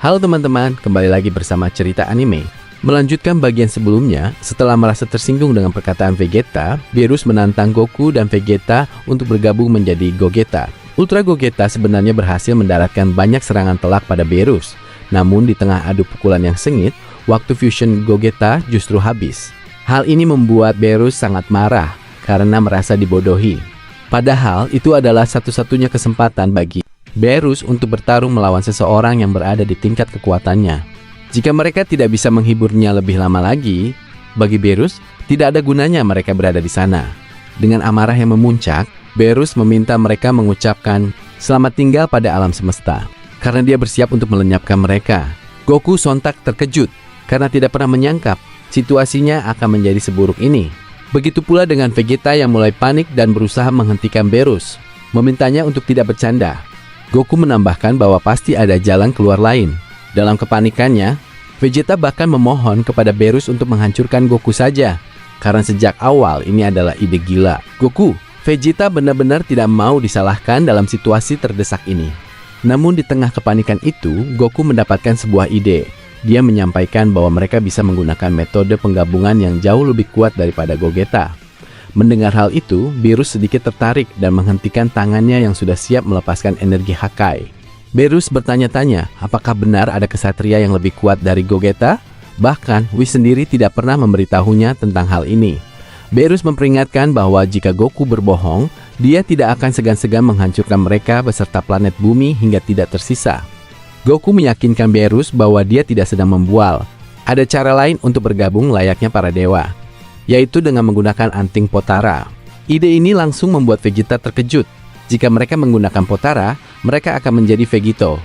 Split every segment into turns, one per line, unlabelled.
Halo teman-teman, kembali lagi bersama cerita anime. Melanjutkan bagian sebelumnya, setelah merasa tersinggung dengan perkataan Vegeta, Beerus menantang Goku dan Vegeta untuk bergabung menjadi Gogeta. Ultra Gogeta sebenarnya berhasil mendaratkan banyak serangan telak pada Beerus. Namun di tengah adu pukulan yang sengit, waktu fusion Gogeta justru habis. Hal ini membuat Beerus sangat marah karena merasa dibodohi. Padahal itu adalah satu-satunya kesempatan bagi Beerus untuk bertarung melawan seseorang yang berada di tingkat kekuatannya. Jika mereka tidak bisa menghiburnya lebih lama lagi, bagi Beerus tidak ada gunanya mereka berada di sana. Dengan amarah yang memuncak, Beerus meminta mereka mengucapkan selamat tinggal pada alam semesta, karena dia bersiap untuk melenyapkan mereka. Goku sontak terkejut karena tidak pernah menyangka situasinya akan menjadi seburuk ini. Begitu pula dengan Vegeta yang mulai panik dan berusaha menghentikan Beerus, memintanya untuk tidak bercanda. Goku menambahkan bahwa pasti ada jalan keluar lain. Dalam kepanikannya, Vegeta bahkan memohon kepada Beerus untuk menghancurkan Goku saja. Karena sejak awal ini adalah ide gila Goku. Vegeta benar-benar tidak mau disalahkan dalam situasi terdesak ini. Namun di tengah kepanikan itu, Goku mendapatkan sebuah ide. Dia menyampaikan bahwa mereka bisa menggunakan metode penggabungan yang jauh lebih kuat daripada Gogeta. Mendengar hal itu, Beerus sedikit tertarik dan menghentikan tangannya yang sudah siap melepaskan energi Hakai. Beerus bertanya-tanya, apakah benar ada kesatria yang lebih kuat dari Gogeta? Bahkan, Whis sendiri tidak pernah memberitahunya tentang hal ini. Beerus memperingatkan bahwa jika Goku berbohong, dia tidak akan segan-segan menghancurkan mereka beserta planet bumi hingga tidak tersisa. Goku meyakinkan Beerus bahwa dia tidak sedang membual. Ada cara lain untuk bergabung layaknya para dewa, yaitu dengan menggunakan anting Potara. Ide ini langsung membuat Vegeta terkejut. Jika mereka menggunakan Potara, mereka akan menjadi Vegito.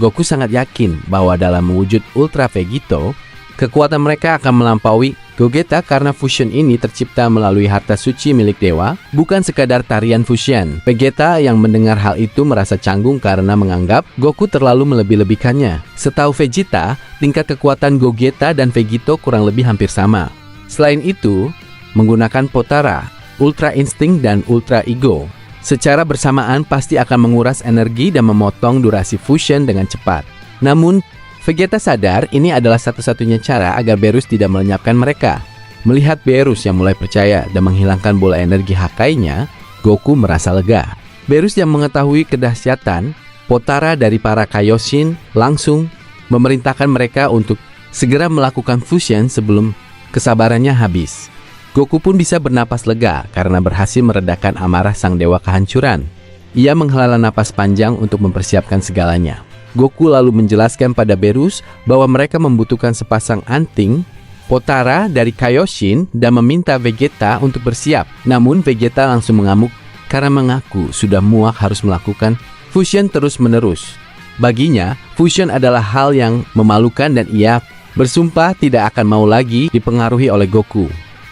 Goku sangat yakin bahwa dalam mewujud Ultra Vegito, kekuatan mereka akan melampaui Gogeta karena fusion ini tercipta melalui harta suci milik dewa, bukan sekadar tarian fusion. Vegeta yang mendengar hal itu merasa canggung karena menganggap Goku terlalu melebih-lebihkannya. Setahu Vegeta, tingkat kekuatan Gogeta dan Vegito kurang lebih hampir sama. Selain itu, menggunakan Potara, Ultra Instinct dan Ultra Ego secara bersamaan pasti akan menguras energi dan memotong durasi fusion dengan cepat. Namun, Vegeta sadar ini adalah satu-satunya cara agar Beerus tidak melenyapkan mereka. Melihat Beerus yang mulai percaya dan menghilangkan bola energi Hakai-nya, Goku merasa lega. Beerus yang mengetahui kedahsyatan Potara dari para Kaioshin langsung memerintahkan mereka untuk segera melakukan fusion sebelum kesabarannya habis. Goku pun bisa bernapas lega karena berhasil meredakan amarah sang dewa kehancuran. Ia menghela napas panjang untuk mempersiapkan segalanya. Goku lalu menjelaskan pada Beerus bahwa mereka membutuhkan sepasang anting Potara dari Kaioshin dan meminta Vegeta untuk bersiap. Namun Vegeta langsung mengamuk karena mengaku sudah muak harus melakukan fusion terus-menerus. Baginya, fusion adalah hal yang memalukan dan ia bersumpah tidak akan mau lagi dipengaruhi oleh Goku.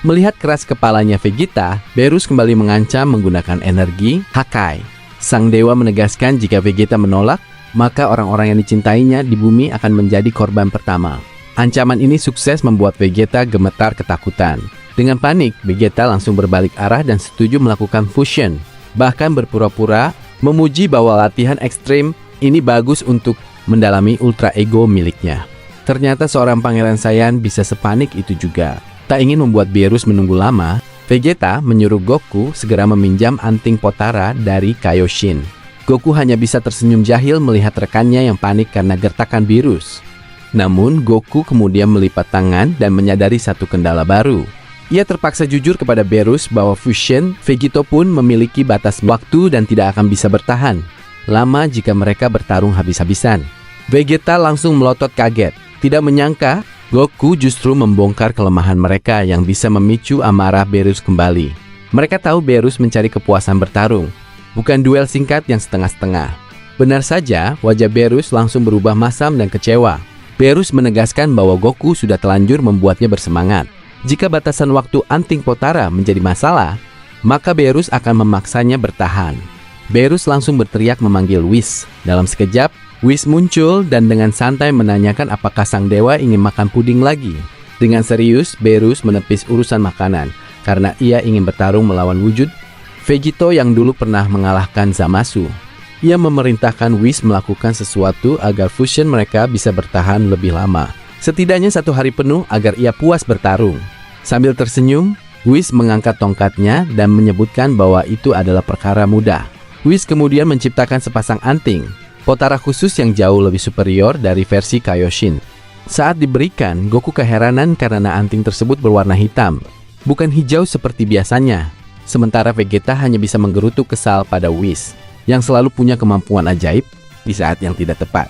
Melihat keras kepalanya Vegeta, Beerus kembali mengancam menggunakan energi Hakai. Sang dewa menegaskan jika Vegeta menolak, maka orang-orang yang dicintainya di bumi akan menjadi korban pertama. Ancaman ini sukses membuat Vegeta gemetar ketakutan. Dengan panik, Vegeta langsung berbalik arah dan setuju melakukan fusion. Bahkan berpura-pura memuji bahwa latihan ekstrim ini bagus untuk mendalami Ultra Ego miliknya. Ternyata seorang pangeran Saiyan bisa sepanik itu juga. Tak ingin membuat Beerus menunggu lama, Vegeta menyuruh Goku segera meminjam anting Potara dari Kaioshin. Goku hanya bisa tersenyum jahil melihat rekannya yang panik karena gertakan Beerus. Namun Goku kemudian melipat tangan dan menyadari satu kendala baru. Ia terpaksa jujur kepada Beerus bahwa fusion Vegito pun memiliki batas waktu dan tidak akan bisa bertahan lama jika mereka bertarung habis-habisan. Vegeta langsung melotot kaget. Tidak menyangka, Goku justru membongkar kelemahan mereka yang bisa memicu amarah Beerus kembali. Mereka tahu Beerus mencari kepuasan bertarung, bukan duel singkat yang setengah-setengah. Benar saja, wajah Beerus langsung berubah masam dan kecewa. Beerus menegaskan bahwa Goku sudah telanjur membuatnya bersemangat. Jika batasan waktu anting Potara menjadi masalah, maka Beerus akan memaksanya bertahan. Beerus langsung berteriak memanggil Whis. Dalam sekejap, Whis muncul dan dengan santai menanyakan apakah sang dewa ingin makan puding lagi. Dengan serius, Beerus menepis urusan makanan karena ia ingin bertarung melawan wujud Vegito yang dulu pernah mengalahkan Zamasu. Ia memerintahkan Whis melakukan sesuatu agar fusion mereka bisa bertahan lebih lama. Setidaknya 1 hari penuh agar ia puas bertarung. Sambil tersenyum, Whis mengangkat tongkatnya dan menyebutkan bahwa itu adalah perkara mudah. Whis kemudian menciptakan sepasang anting, Potara khusus yang jauh lebih superior dari versi Kaioshin. Saat diberikan, Goku keheranan karena anting tersebut berwarna hitam, bukan hijau seperti biasanya. Sementara Vegeta hanya bisa menggerutu kesal pada Whis, yang selalu punya kemampuan ajaib di saat yang tidak tepat.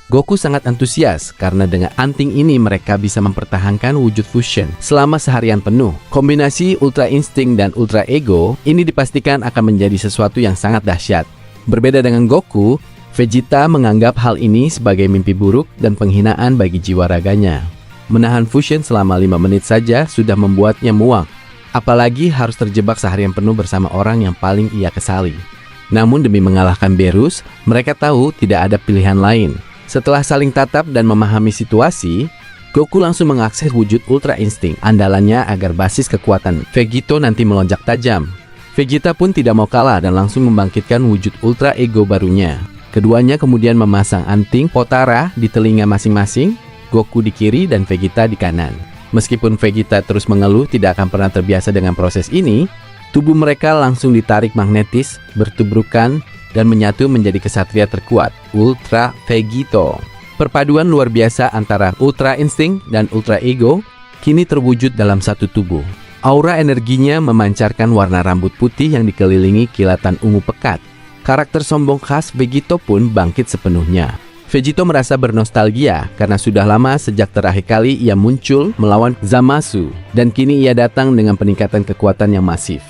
Goku sangat antusias karena dengan anting ini mereka bisa mempertahankan wujud fusion selama seharian penuh. Kombinasi Ultra Instinct dan Ultra Ego ini dipastikan akan menjadi sesuatu yang sangat dahsyat. Berbeda dengan Goku, Vegeta menganggap hal ini sebagai mimpi buruk dan penghinaan bagi jiwa raganya. Menahan fusion selama 5 menit saja sudah membuatnya muak, apalagi harus terjebak seharian penuh bersama orang yang paling ia kesali. Namun demi mengalahkan Berus, mereka tahu tidak ada pilihan lain. Setelah saling tatap dan memahami situasi, Goku langsung mengakses wujud Ultra Instinct andalannya agar basis kekuatan Vegito nanti melonjak tajam. Vegeta pun tidak mau kalah dan langsung membangkitkan wujud Ultra Ego barunya. Keduanya kemudian memasang anting Potara di telinga masing-masing, Goku di kiri dan Vegeta di kanan. Meskipun Vegeta terus mengeluh tidak akan pernah terbiasa dengan proses ini, tubuh mereka langsung ditarik magnetis, bertubrukan, dan menyatu menjadi kesatria terkuat, Ultra Vegito. Perpaduan luar biasa antara Ultra Instinct dan Ultra Ego kini terwujud dalam satu tubuh. Aura energinya memancarkan warna rambut putih yang dikelilingi kilatan ungu pekat. Karakter sombong khas Vegito pun bangkit sepenuhnya. Vegito merasa bernostalgia karena sudah lama sejak terakhir kali ia muncul melawan Zamasu, dan kini ia datang dengan peningkatan kekuatan yang masif.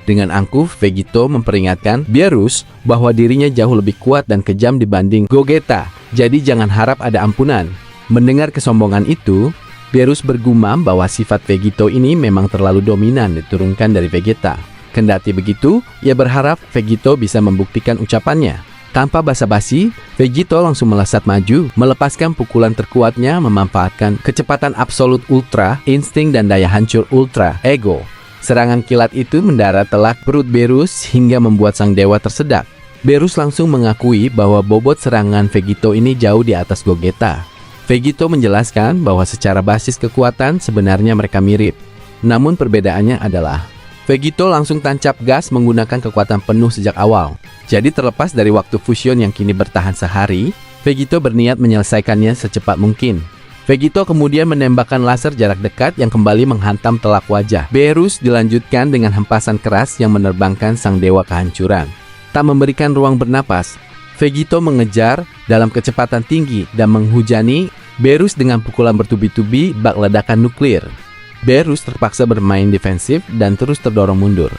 Dengan angkuh, Vegito memperingatkan Berus bahwa dirinya jauh lebih kuat dan kejam dibanding Gogeta, jadi jangan harap ada ampunan. Mendengar kesombongan itu, Berus bergumam bahwa sifat Vegito ini memang terlalu dominan diturunkan dari Vegeta. Kendati begitu, ia berharap Vegito bisa membuktikan ucapannya. Tanpa basa-basi, Vegito langsung melesat maju, melepaskan pukulan terkuatnya memanfaatkan kecepatan absolut Ultra Instinct dan daya hancur Ultra Ego. Serangan kilat itu mendarat telak perut Berus hingga membuat sang dewa tersedak. Berus langsung mengakui bahwa bobot serangan Vegito ini jauh di atas Gogeta. Vegito menjelaskan bahwa secara basis kekuatan sebenarnya mereka mirip. Namun perbedaannya adalah Vegito langsung tancap gas menggunakan kekuatan penuh sejak awal. Jadi terlepas dari waktu fusion yang kini bertahan sehari, Vegito berniat menyelesaikannya secepat mungkin. Vegito kemudian menembakkan laser jarak dekat yang kembali menghantam telak wajah. Berus dilanjutkan dengan hempasan keras yang menerbangkan sang dewa kehancuran. Tak memberikan ruang bernapas, Vegito mengejar dalam kecepatan tinggi dan menghujani Berus dengan pukulan bertubi-tubi bak ledakan nuklir. Berus terpaksa bermain defensif dan terus terdorong mundur.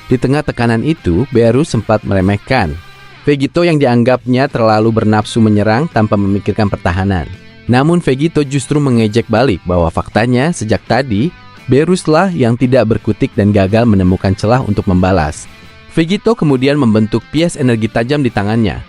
Di tengah tekanan itu, Berus sempat meremehkan Vegito yang dianggapnya terlalu bernafsu menyerang tanpa memikirkan pertahanan. Namun Vegito justru mengejek balik bahwa faktanya sejak tadi Beruslah yang tidak berkutik dan gagal menemukan celah untuk membalas. Vegito kemudian membentuk pies energi tajam di tangannya,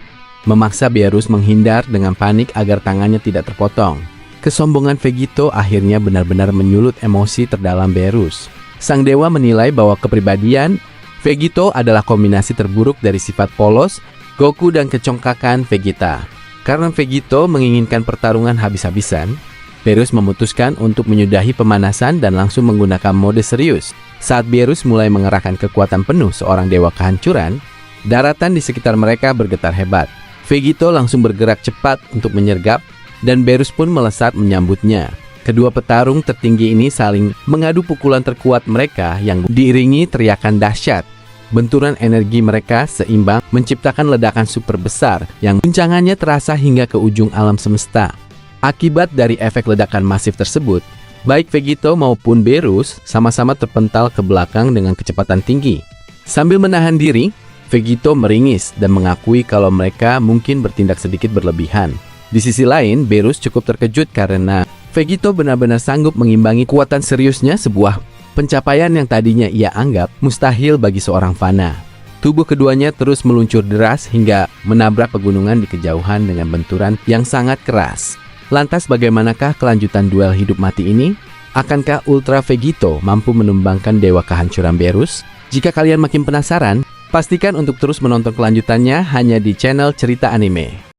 memaksa Berus menghindar dengan panik agar tangannya tidak terpotong. Kesombongan Vegito akhirnya benar-benar menyulut emosi terdalam Berus. Sang dewa menilai bahwa kepribadian Vegito adalah kombinasi terburuk dari sifat polos, Goku dan kecongkakan Vegeta. Karena Vegito menginginkan pertarungan habis-habisan, Berus memutuskan untuk menyudahi pemanasan dan langsung menggunakan mode serius. Saat Berus mulai mengerahkan kekuatan penuh seorang dewa kehancuran, daratan di sekitar mereka bergetar hebat. Vegito langsung bergerak cepat untuk menyergap, dan Berus pun melesat menyambutnya. Kedua petarung tertinggi ini saling mengadu pukulan terkuat mereka yang diiringi teriakan dahsyat. Benturan energi mereka seimbang menciptakan ledakan super besar yang guncangannya terasa hingga ke ujung alam semesta. Akibat dari efek ledakan masif tersebut, baik Vegito maupun Berus sama-sama terpental ke belakang dengan kecepatan tinggi. Sambil menahan diri, Vegito meringis dan mengakui kalau mereka mungkin bertindak sedikit berlebihan. Di sisi lain, Berus cukup terkejut karena Vegito benar-benar sanggup mengimbangi kekuatan seriusnya sebuah pencapaian yang tadinya ia anggap mustahil bagi seorang fana. Tubuh keduanya terus meluncur deras hingga menabrak pegunungan di kejauhan dengan benturan yang sangat keras. Lantas bagaimanakah kelanjutan duel hidup mati ini? Akankah Ultra Vegito mampu menumbangkan dewa kehancuran Berus? Jika kalian makin penasaran, Pastikan untuk terus menonton kelanjutannya hanya di channel Cerita Anime.